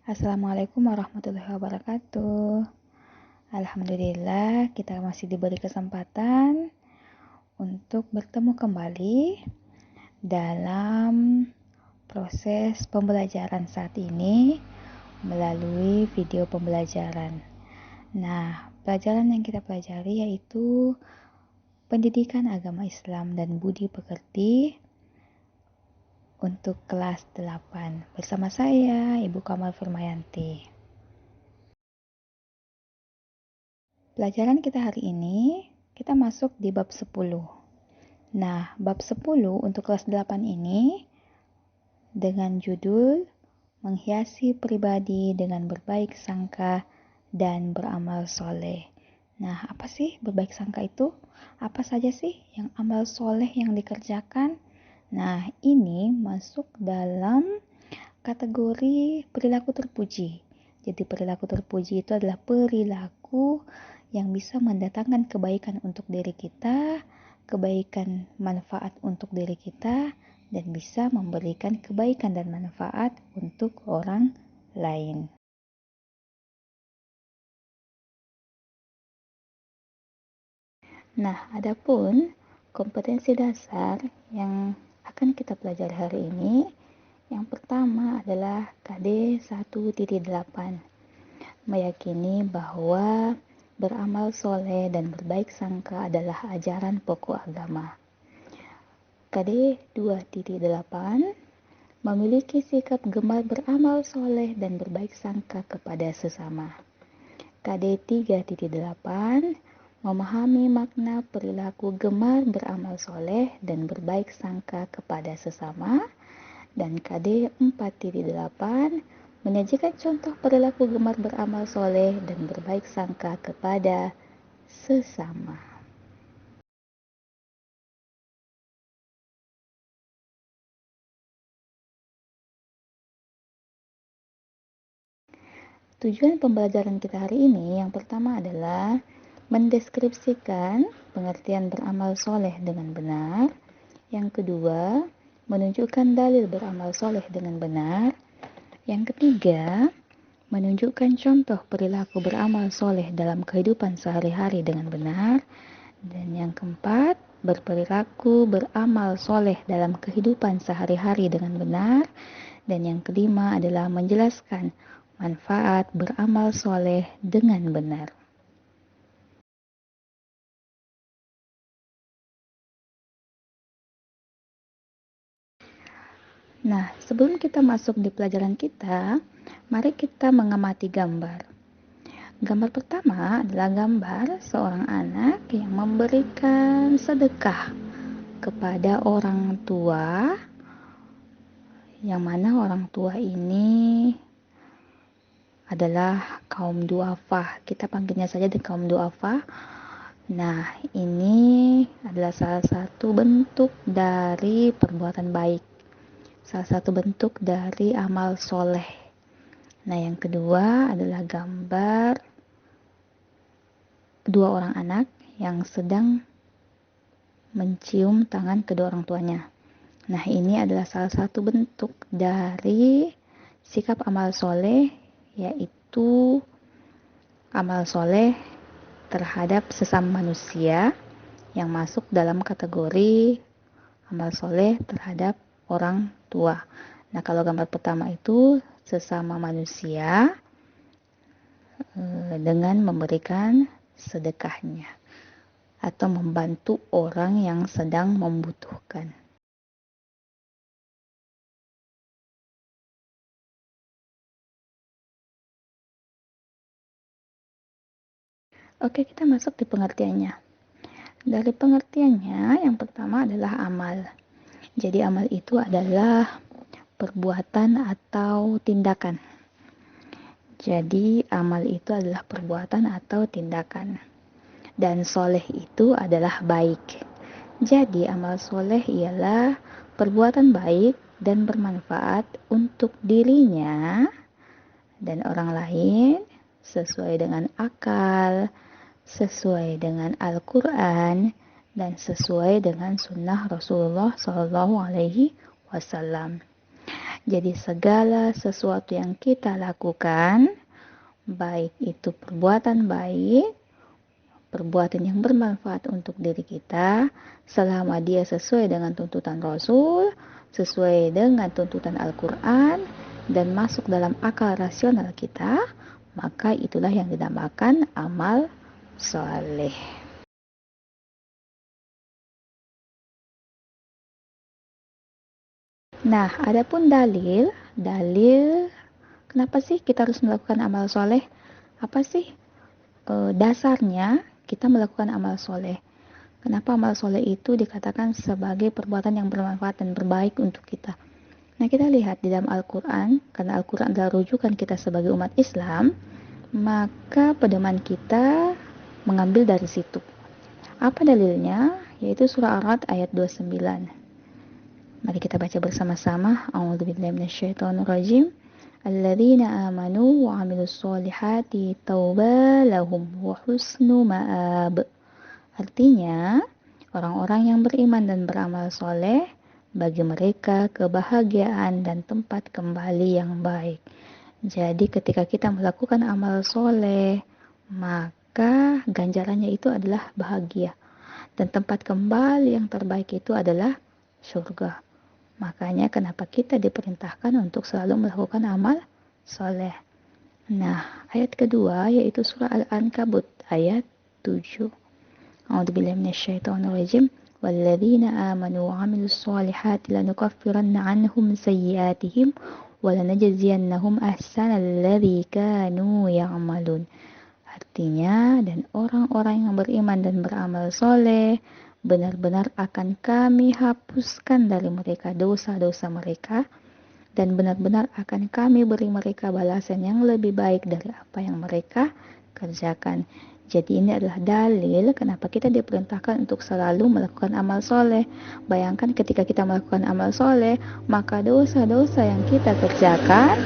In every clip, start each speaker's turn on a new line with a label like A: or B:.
A: Assalamualaikum warahmatullahi wabarakatuh. Alhamdulillah, kita masih diberi kesempatan untuk bertemu kembali dalam proses pembelajaran saat ini melalui video pembelajaran. Nah, pelajaran yang kita pelajari yaitu Pendidikan Agama Islam dan Budi Pekerti untuk kelas 8 bersama saya Ibu Kamal Firmayanti. Pelajaran kita hari ini kita masuk di bab 10. Nah, bab 10 untuk kelas 8 ini dengan judul Menghiasi Pribadi dengan Berbaik Sangka dan Beramal Soleh. Nah, apa sih berbaik sangka itu? Apa saja sih yang amal soleh yang dikerjakan? Nah, ini masuk dalam kategori perilaku terpuji. Jadi perilaku terpuji itu adalah perilaku yang bisa mendatangkan kebaikan untuk diri kita, kebaikan manfaat untuk diri kita, dan bisa memberikan kebaikan dan manfaat untuk orang lain. Nah, adapun kompetensi dasar yang akan kita pelajari hari ini, yang pertama adalah KD 1.8, meyakini bahwa beramal soleh dan berbaik sangka adalah ajaran pokok agama. KD 2.8, memiliki sikap gemar beramal soleh dan berbaik sangka kepada sesama. KD 3.8, memahami makna perilaku gemar beramal soleh dan berbaik sangka kepada sesama. Dan KD 4.8, menyajikan contoh perilaku gemar beramal soleh dan berbaik sangka kepada sesama. Tujuan pembelajaran kita hari ini yang pertama adalah mendeskripsikan pengertian beramal soleh dengan benar. Yang kedua, menunjukkan dalil beramal soleh dengan benar. Yang ketiga, menunjukkan contoh perilaku beramal soleh dalam kehidupan sehari-hari dengan benar. Dan yang keempat, berperilaku beramal soleh dalam kehidupan sehari-hari dengan benar. Dan yang kelima adalah menjelaskan manfaat beramal soleh dengan benar. Nah, sebelum kita masuk di pelajaran kita, mari kita mengamati gambar. Gambar pertama adalah gambar seorang anak yang memberikan sedekah kepada orang tua, yang mana orang tua ini adalah kaum du'afa. Kita panggilnya saja di kaum du'afa. Nah, ini adalah salah satu bentuk dari perbuatan baik. Salah satu bentuk dari amal soleh. Nah, yang kedua adalah gambar dua orang anak yang sedang mencium tangan kedua orang tuanya. Nah, ini adalah salah satu bentuk dari sikap amal soleh, yaitu amal soleh terhadap sesama manusia yang masuk dalam kategori amal soleh terhadap orang tua. Nah, kalau gambar pertama itu sesama manusia dengan memberikan sedekahnya atau membantu orang yang sedang membutuhkan. Oke, kita masuk di pengertiannya. Dari pengertiannya, yang pertama adalah amal. Jadi amal itu adalah perbuatan atau tindakan. Jadi amal itu adalah perbuatan atau tindakan. Dan soleh itu adalah baik. Jadi amal soleh ialah perbuatan baik dan bermanfaat untuk dirinya dan orang lain sesuai dengan akal, sesuai dengan Al-Quran, dan sesuai dengan sunnah Rasulullah SAW. Jadi segala sesuatu yang kita lakukan, baik itu perbuatan baik, perbuatan yang bermanfaat untuk diri kita, selama dia sesuai dengan tuntutan Rasul, sesuai dengan tuntutan Al-Quran, dan masuk dalam akal rasional kita, maka itulah yang dinamakan amal soleh. Nah, adapun dalil kenapa sih kita harus melakukan amal soleh? Apa sih dasarnya kita melakukan amal soleh? Kenapa amal soleh itu dikatakan sebagai perbuatan yang bermanfaat dan berbaik untuk kita? Nah, kita lihat di dalam Al-Quran, karena Al-Quran adalah rujukan kita sebagai umat Islam, maka pedoman kita mengambil dari situ. Apa dalilnya? Yaitu surah Ar-Ra'd ayat 29. Mari kita baca bersama-sama. A'udzubillahi minasyaitonirrajim. Alladzina amanu wa 'amilus solihati tauba lahum wa husnu ma'ab. Artinya, orang-orang yang beriman dan beramal soleh, bagi mereka kebahagiaan dan tempat kembali yang baik. Jadi ketika kita melakukan amal soleh, maka ganjarannya itu adalah bahagia. Dan tempat kembali yang terbaik itu adalah surga. Makanya kenapa kita diperintahkan untuk selalu melakukan amal soleh. Nah, ayat kedua yaitu surah Al-Ankabut ayat 7. A'udzubillahi minasyaitonirrajim. Walladzina amanu wa 'amilus solihati lanukaffiranna 'anhum sayyi'atihim wa lanajziyannahum ahsanal ladzi kanu ya'malun. Artinya, dan orang-orang yang beriman dan beramal soleh, benar-benar akan kami hapuskan dari mereka dosa-dosa mereka, dan benar-benar akan kami beri mereka balasan yang lebih baik dari apa yang mereka kerjakan. Jadi ini adalah dalil kenapa kita diperintahkan untuk selalu melakukan amal soleh. Bayangkan ketika kita melakukan amal soleh, maka dosa-dosa yang kita kerjakan,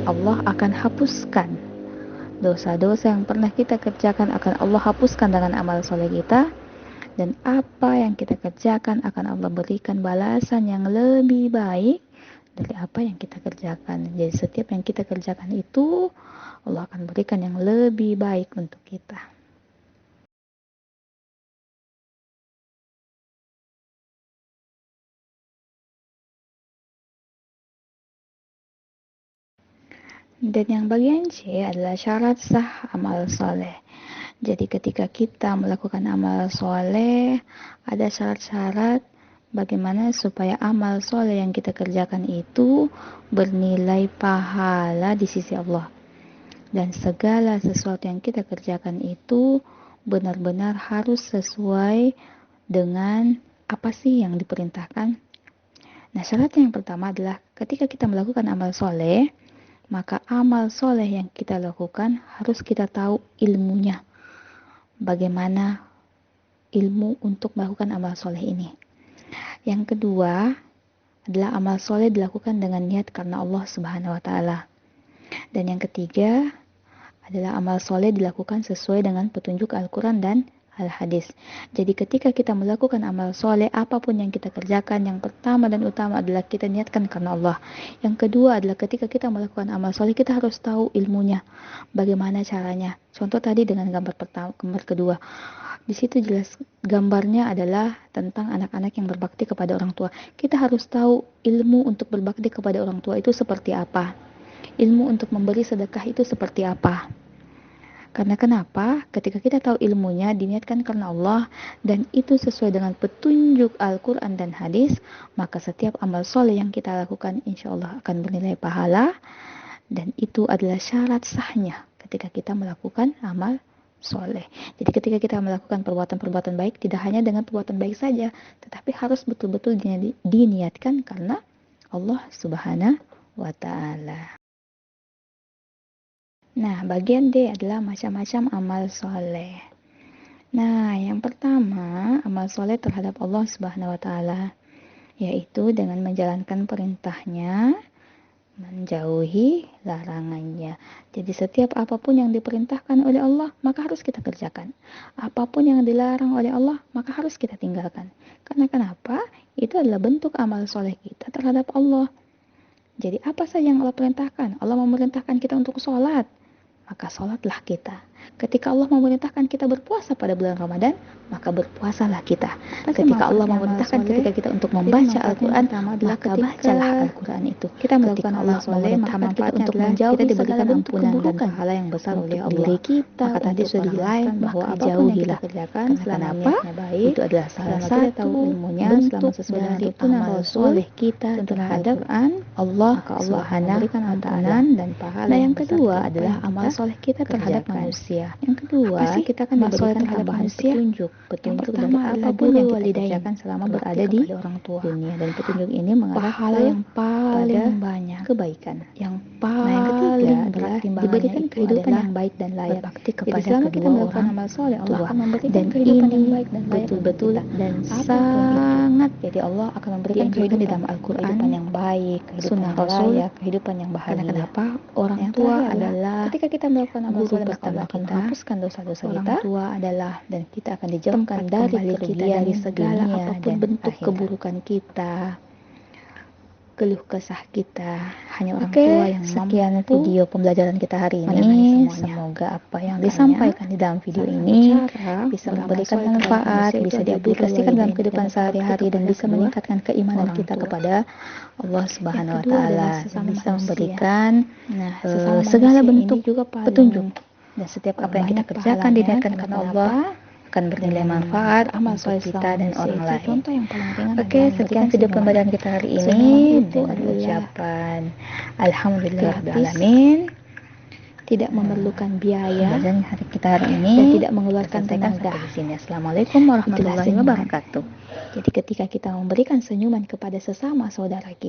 A: Allah akan hapuskan. Dosa-dosa yang pernah kita kerjakan akan Allah hapuskan dengan amal soleh kita. Dan apa yang kita kerjakan akan Allah berikan balasan yang lebih baik dari apa yang kita kerjakan. Jadi setiap yang kita kerjakan itu Allah akan berikan yang lebih baik untuk kita. Dan yang bagian C adalah syarat sah amal soleh. Jadi ketika kita melakukan amal soleh, ada syarat-syarat bagaimana supaya amal soleh yang kita kerjakan itu bernilai pahala di sisi Allah. Dan segala sesuatu yang kita kerjakan itu benar-benar harus sesuai dengan apa sih yang diperintahkan. Nah, syarat yang pertama adalah ketika kita melakukan amal soleh, maka amal soleh yang kita lakukan harus kita tahu ilmunya. Bagaimana ilmu untuk melakukan amal soleh ini. Yang kedua adalah amal soleh dilakukan dengan niat karena Allah Subhanahu wa Ta'ala. Dan yang ketiga adalah amal soleh dilakukan sesuai dengan petunjuk Al-Quran dan Al-Hadis. Jadi ketika kita melakukan amal soleh, apapun yang kita kerjakan, yang pertama dan utama adalah kita niatkan karena Allah. Yang kedua adalah ketika kita melakukan amal soleh, kita harus tahu ilmunya, bagaimana caranya. Contoh tadi dengan gambar kedua. Di situ jelas gambarnya adalah tentang anak-anak yang berbakti kepada orang tua. Kita harus tahu ilmu untuk berbakti kepada orang tua itu seperti apa. Ilmu untuk memberi sedekah itu seperti apa. Karena kenapa? Ketika kita tahu ilmunya, diniatkan karena Allah, dan itu sesuai dengan petunjuk Al-Quran dan Hadis, maka setiap amal soleh yang kita lakukan insya Allah akan bernilai pahala, dan itu adalah syarat sahnya ketika kita melakukan amal soleh. Jadi ketika kita melakukan perbuatan-perbuatan baik, tidak hanya dengan perbuatan baik saja, tetapi harus betul-betul diniatkan karena Allah Subhanahu wa Ta'ala. Nah, bagian D adalah macam-macam amal soleh. Nah, yang pertama, amal soleh terhadap Allah Subhanahu wa Ta'ala, yaitu dengan menjalankan perintahnya, menjauhi larangannya. Jadi setiap apapun yang diperintahkan oleh Allah, maka harus kita kerjakan. Apapun yang dilarang oleh Allah, maka harus kita tinggalkan. Karena kenapa? Itu adalah bentuk amal soleh kita terhadap Allah. Jadi apa saja yang Allah perintahkan? Allah memerintahkan kita untuk sholat, maka sholatlah kita. Ketika Allah memerintahkan kita berpuasa pada bulan Ramadan, maka berpuasalah kita. Ketika Allah memerintahkan kita untuk membaca Al-Quran, maka bacalah Al-Quran itu. Ketika Allah memerintahkan kita untuk menjauhi segala bentuk keburukan, pahala yang besar oleh diri kita, maka tadi sudah dijelaskan bahwa apapun yang kita kerjakan, kenapa? Itu adalah salah satu bentuk dari amal soleh kita terhadap Allah Subhanahu wa Ta'ala. Dan pahala yang kedua adalah amal soleh kita terhadap manusia. Yang kedua, kita akan diberikan tambahan petunjuk. Yang pertama adalah birrul walidain selama berada di orang tua dunia, dan petunjuk ini mengarah pahala yang paling banyak kebaikan. Yang paling berat diberikan kehidupan yang baik dan layak. Berbakti kepada kedua orang amal soleh, Allah akan memberikan kehidupan yang baik dan layak betul-betul dan sangat. Jadi Allah akan memberikan kehidupan di dalam Al-Quran yang baik, sunnah Rasul, kehidupan yang bahagia. Karena kenapa? Orang tua adalah ketika kita melakukan amal soleh, maka Allah akan menghapuskan dosa-dosa kita. Orang tua adalah, dan kita akan dijauhkan dari kerugian, dari segala apapun bentuk keburukan kita, keluh kesah kita. Hanya orang tua yang mampu. Sekian video pembelajaran kita hari ini. Semoga apa yang disampaikan di dalam video ini bisa memberikan manfaat, bisa diaplikasikan dalam kehidupan sehari-hari, dan bisa meningkatkan keimanan kita kepada Allah Subhanahu wa Ta'ala, dan bisa memberikan segala bentuk petunjuk. Dan setiap apa yang kita kerjakan diniatkan karena Allah akan bernilai manfaat amal soleh kita dan orang lain. Oke, sekian video pembelajaran kita hari ini dengan ucapan Alhamdulillahirrahmanirrahim. Tidak memerlukan biaya pembelajaran hari kita hari ini dan tidak mengeluarkan tenaga. Di sini. Assalamualaikum warahmatullahi wabarakatuh. Jadi ketika kita memberikan senyuman kepada sesama saudara kita,